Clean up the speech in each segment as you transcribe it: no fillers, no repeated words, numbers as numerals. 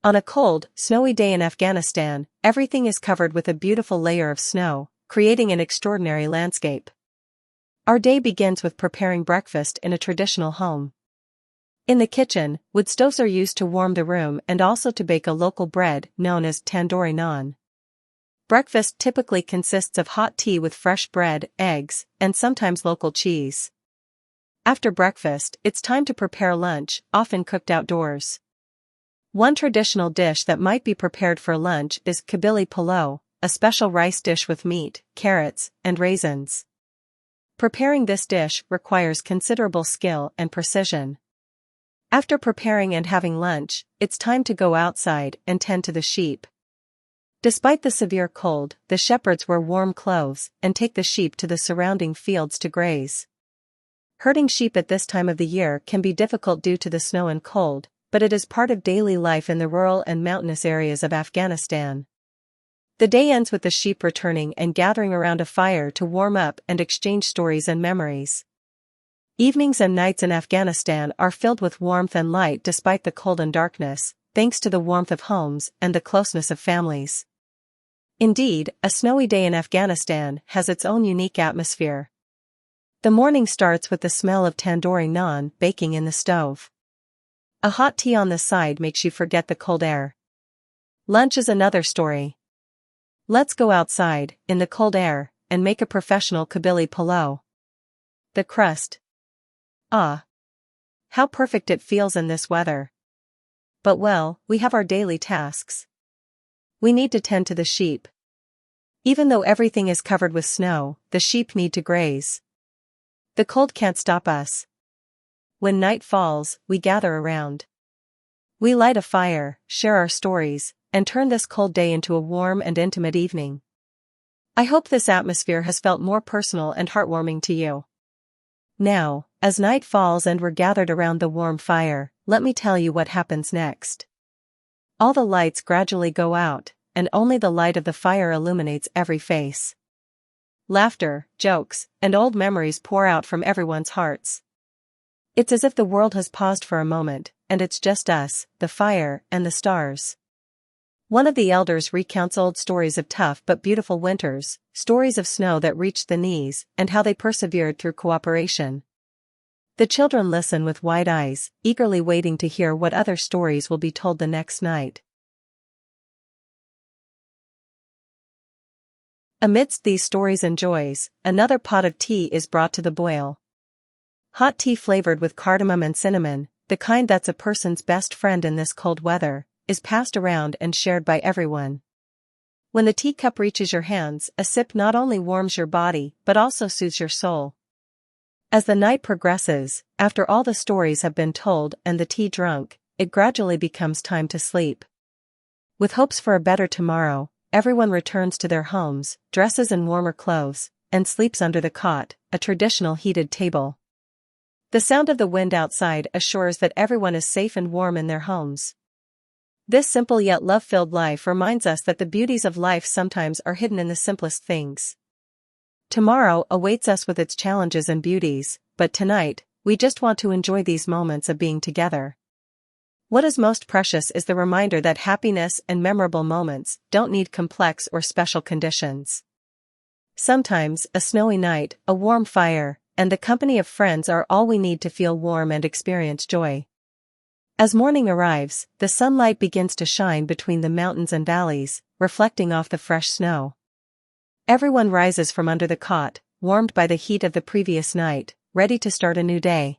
On a cold, snowy day in Afghanistan, everything is covered with a beautiful layer of snow, creating an extraordinary landscape. Our day begins with preparing breakfast in a traditional home. In the kitchen, wood stoves are used to warm the room and also to bake a local bread known as tandoori naan. Breakfast typically consists of hot tea with fresh bread, eggs, and sometimes local cheese. After breakfast, it's time to prepare lunch, often cooked outdoors. One traditional dish that might be prepared for lunch is kabili pulao, a special rice dish with meat, carrots, and raisins. Preparing this dish requires considerable skill and precision. After preparing and having lunch, it's time to go outside and tend to the sheep. Despite the severe cold, the shepherds wear warm clothes and take the sheep to the surrounding fields to graze. Herding sheep at this time of the year can be difficult due to the snow and cold, but it is part of daily life in the rural and mountainous areas of Afghanistan. The day ends with the sheep returning and gathering around a fire to warm up and exchange stories and memories. Evenings and nights in Afghanistan are filled with warmth and light despite the cold and darkness, thanks to the warmth of homes and the closeness of families. Indeed, a snowy day in Afghanistan has its own unique atmosphere. The morning starts with the smell of tandoori naan baking in the stove. A hot tea on the side makes you forget the cold air. Lunch is another story. Let's go outside, in the cold air, and make a professional kabili pulao. The crust. Ah! How perfect it feels in this weather. But well, we have our daily tasks. We need to tend to the sheep. Even though everything is covered with snow, the sheep need to graze. The cold can't stop us. When night falls, we gather around. We light a fire, share our stories, and turn this cold day into a warm and intimate evening. I hope this atmosphere has felt more personal and heartwarming to you. Now, as night falls and we're gathered around the warm fire, let me tell you what happens next. All the lights gradually go out, and only the light of the fire illuminates every face. Laughter, jokes, and old memories pour out from everyone's hearts. It's as if the world has paused for a moment, and it's just us, the fire, and the stars. One of the elders recounts old stories of tough but beautiful winters, stories of snow that reached the knees, and how they persevered through cooperation. The children listen with wide eyes, eagerly waiting to hear what other stories will be told the next night. Amidst these stories and joys, another pot of tea is brought to the boil. Hot tea flavored with cardamom and cinnamon, the kind that's a person's best friend in this cold weather, is passed around and shared by everyone. When the teacup reaches your hands, a sip not only warms your body but also soothes your soul. As the night progresses, after all the stories have been told and the tea drunk, it gradually becomes time to sleep. With hopes for a better tomorrow, everyone returns to their homes, dresses in warmer clothes, and sleeps under the cot, a traditional heated table. The sound of the wind outside assures that everyone is safe and warm in their homes. This simple yet love-filled life reminds us that the beauties of life sometimes are hidden in the simplest things. Tomorrow awaits us with its challenges and beauties, but tonight, we just want to enjoy these moments of being together. What is most precious is the reminder that happiness and memorable moments don't need complex or special conditions. Sometimes, a snowy night, a warm fire, and the company of friends are all we need to feel warm and experience joy. As morning arrives, the sunlight begins to shine between the mountains and valleys, reflecting off the fresh snow. Everyone rises from under the cot, warmed by the heat of the previous night, ready to start a new day.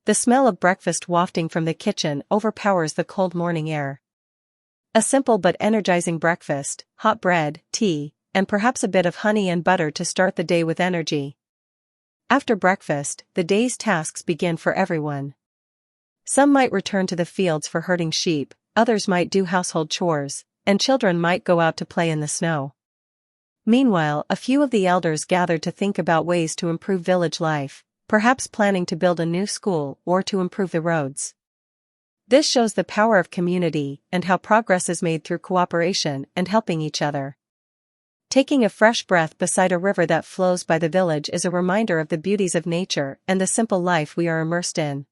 The smell of breakfast wafting from the kitchen overpowers the cold morning air. A simple but energizing breakfast, hot bread, tea, and perhaps a bit of honey and butter to start the day with energy. After breakfast, the day's tasks begin for everyone. Some might return to the fields for herding sheep, others might do household chores, and children might go out to play in the snow. Meanwhile, a few of the elders gathered to think about ways to improve village life, perhaps planning to build a new school or to improve the roads. This shows the power of community and how progress is made through cooperation and helping each other. Taking a fresh breath beside a river that flows by the village is a reminder of the beauties of nature and the simple life we are immersed in.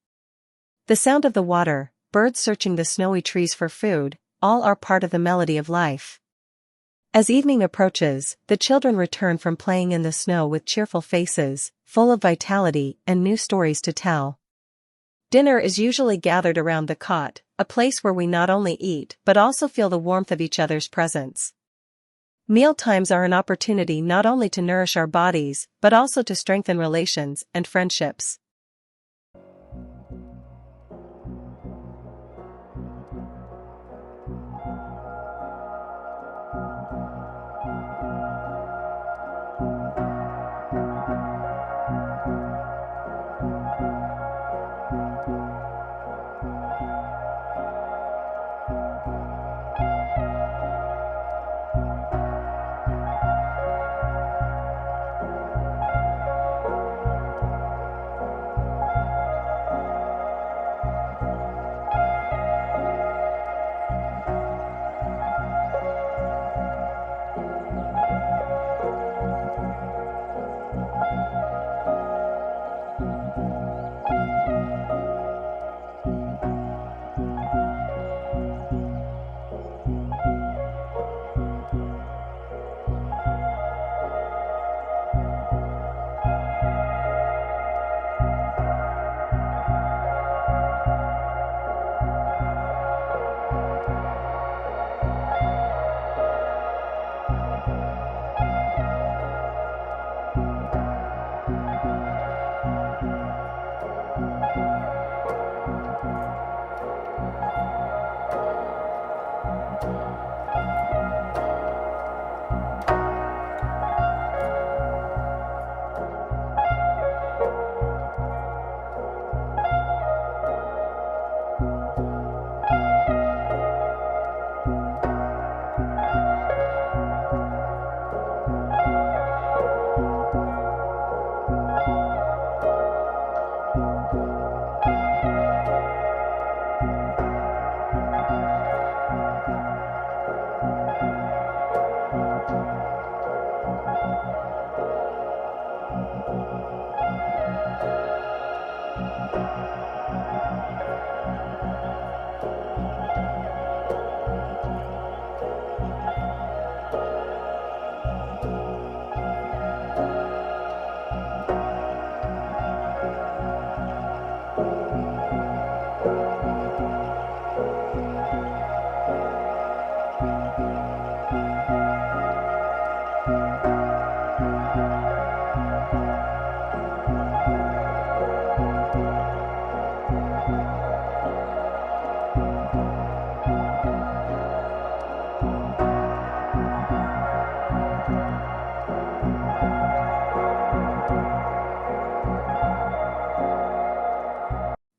The sound of the water, birds searching the snowy trees for food, all are part of the melody of life. As evening approaches, the children return from playing in the snow with cheerful faces, full of vitality and new stories to tell. Dinner is usually gathered around the cot, a place where we not only eat but also feel the warmth of each other's presence. Meal times are an opportunity not only to nourish our bodies but also to strengthen relations and friendships.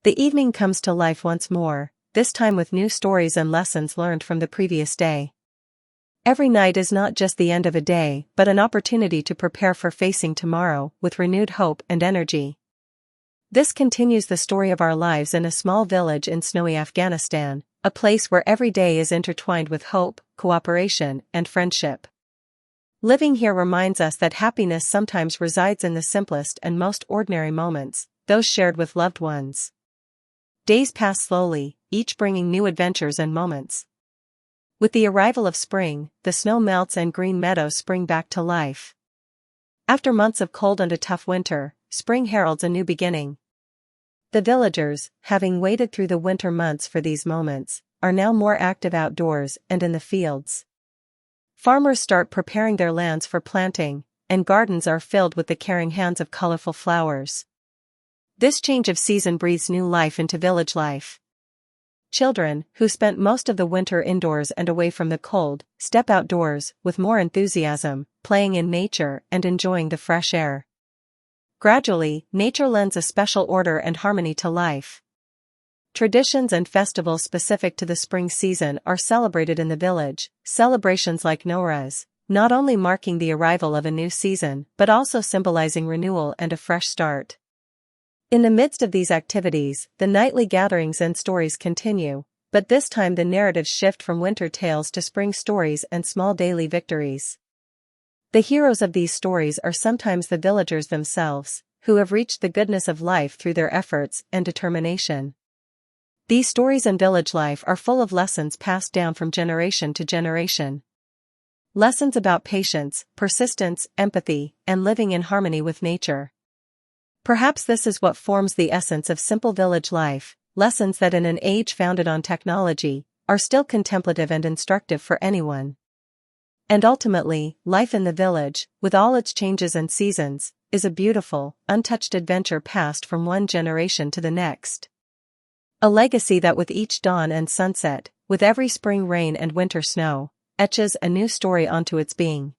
The evening comes to life once more, this time with new stories and lessons learned from the previous day. Every night is not just the end of a day, but an opportunity to prepare for facing tomorrow with renewed hope and energy. This continues the story of our lives in a small village in snowy Afghanistan, a place where every day is intertwined with hope, cooperation, and friendship. Living here reminds us that happiness sometimes resides in the simplest and most ordinary moments, those shared with loved ones. Days pass slowly, each bringing new adventures and moments. With the arrival of spring, the snow melts and green meadows spring back to life. After months of cold and a tough winter, spring heralds a new beginning. The villagers, having waited through the winter months for these moments, are now more active outdoors and in the fields. Farmers start preparing their lands for planting, and gardens are filled with the caring hands of colorful flowers. This change of season breathes new life into village life. Children, who spent most of the winter indoors and away from the cold, step outdoors with more enthusiasm, playing in nature and enjoying the fresh air. Gradually, nature lends a special order and harmony to life. Traditions and festivals specific to the spring season are celebrated in the village, celebrations like Nowruz, not only marking the arrival of a new season but also symbolizing renewal and a fresh start. In the midst of these activities, the nightly gatherings and stories continue, but this time the narratives shift from winter tales to spring stories and small daily victories. The heroes of these stories are sometimes the villagers themselves, who have reached the goodness of life through their efforts and determination. These stories and village life are full of lessons passed down from generation to generation. Lessons about patience, persistence, empathy, and living in harmony with nature. Perhaps this is what forms the essence of simple village life, lessons that in an age founded on technology, are still contemplative and instructive for anyone. And ultimately, life in the village, with all its changes and seasons, is a beautiful, untouched adventure passed from one generation to the next. A legacy that with each dawn and sunset, with every spring rain and winter snow, etches a new story onto its being.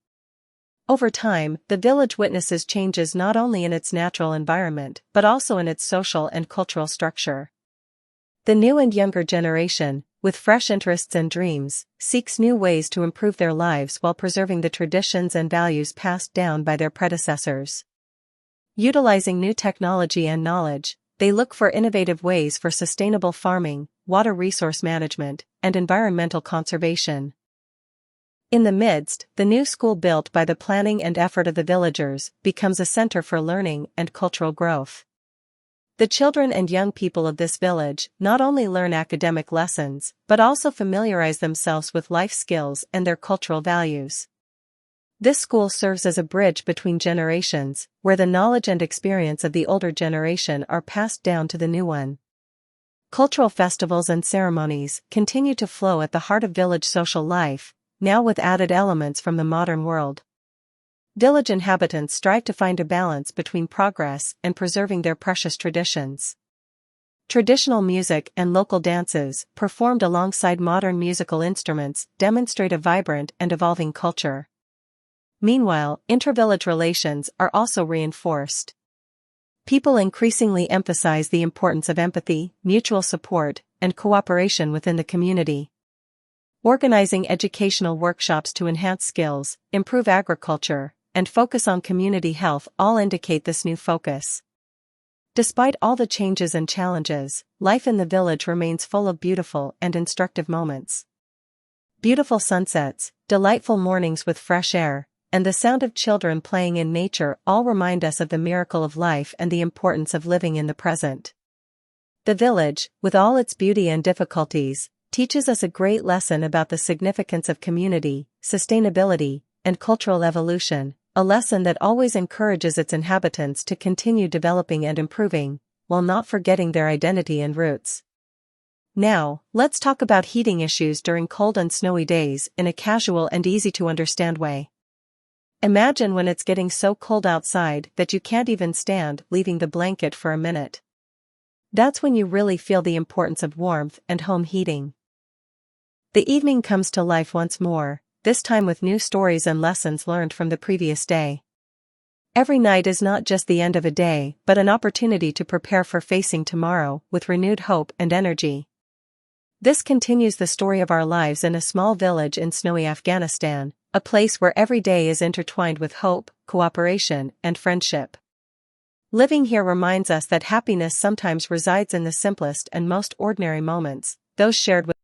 Over time, the village witnesses changes not only in its natural environment but also in its social and cultural structure. The new and younger generation, with fresh interests and dreams, seeks new ways to improve their lives while preserving the traditions and values passed down by their predecessors. Utilizing new technology and knowledge, they look for innovative ways for sustainable farming, water resource management, and environmental conservation. In the midst, the new school built by the planning and effort of the villagers becomes a center for learning and cultural growth. The children and young people of this village not only learn academic lessons but also familiarize themselves with life skills and their cultural values. This school serves as a bridge between generations, where the knowledge and experience of the older generation are passed down to the new one. Cultural festivals and ceremonies continue to flow at the heart of village social life, now with added elements from the modern world. Village inhabitants strive to find a balance between progress and preserving their precious traditions. Traditional music and local dances, performed alongside modern musical instruments, demonstrate a vibrant and evolving culture. Meanwhile, intervillage relations are also reinforced. People increasingly emphasize the importance of empathy, mutual support, and cooperation within the community. Organizing educational workshops to enhance skills, improve agriculture, and focus on community health all indicate this new focus. Despite all the changes and challenges, life in the village remains full of beautiful and instructive moments. Beautiful sunsets, delightful mornings with fresh air, and the sound of children playing in nature all remind us of the miracle of life and the importance of living in the present. The village, with all its beauty and difficulties, teaches us a great lesson about the significance of community, sustainability, and cultural evolution, a lesson that always encourages its inhabitants to continue developing and improving, while not forgetting their identity and roots. Now, let's talk about heating issues during cold and snowy days in a casual and easy-to-understand way. Imagine when it's getting so cold outside that you can't even stand leaving the blanket for a minute. That's when you really feel the importance of warmth and home heating. The evening comes to life once more, this time with new stories and lessons learned from the previous day. Every night is not just the end of a day but an opportunity to prepare for facing tomorrow with renewed hope and energy. This continues the story of our lives in a small village in snowy Afghanistan, a place where every day is intertwined with hope, cooperation, and friendship. Living here reminds us that happiness sometimes resides in the simplest and most ordinary moments, those shared with